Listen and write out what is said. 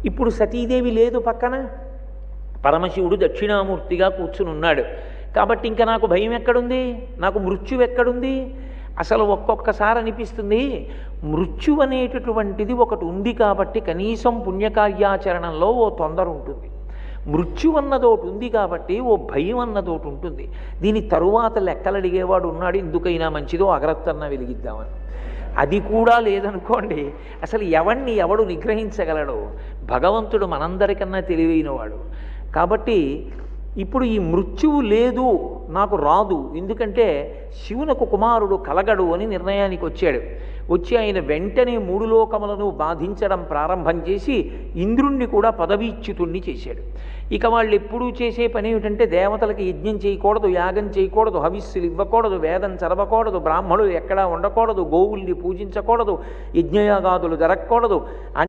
ఇప్పుడు సతీదేవి లేదు పక్కన, పరమశివుడు దక్షిణామూర్తిగా కూర్చుని ఉన్నాడు. కాబట్టి ఇంకా నాకు భయం ఎక్కడుంది, నాకు మృత్యువు ఎక్కడుంది? అసలు ఒక్కొక్కసారి అనిపిస్తుంది మృత్యు అనేటటువంటిది ఒకటి ఉంది కాబట్టి కనీసం పుణ్యకార్యాచరణంలో ఓ తొందర ఉంటుంది. మృత్యు అన్నదోటి ఉంది కాబట్టి ఓ భయం అన్నదోటి ఉంటుంది. దీని తరువాత లెక్కలు అడిగేవాడు ఉన్నాడు, ఎందుకైనా మంచిదో అగరత్తన్న వెలిగిద్దామని. అది కూడా లేదనుకోండి, అసలు ఎవణ్ణి ఎవడు నిగ్రహించగలడు? భగవంతుడు మనందరికన్నా తెలివైనవాడు. కాబట్టి ఇప్పుడు ఈ మృత్యువు లేదు, నాకు రాదు, ఎందుకంటే శివునకు కుమారుడు కలగడు అని నిర్ణయానికి వచ్చాడు. వచ్చి ఆయన వెంటనే మూడు లోకములను బాధించడం ప్రారంభం చేసి ఇంద్రుణ్ణి కూడా పదవీచ్యుతుణ్ణి చేశాడు. ఇక వాళ్ళు ఎప్పుడూ చేసే పని ఏమిటంటే దేవతలకి యజ్ఞం చేయకూడదు, యాగం చేయకూడదు, హవిస్సులు ఇవ్వకూడదు, వేదం చదవకూడదు, బ్రాహ్మణులు ఎక్కడా ఉండకూడదు, గోవుల్ని పూజించకూడదు, యజ్ఞయాగాదులు జరగకూడదు.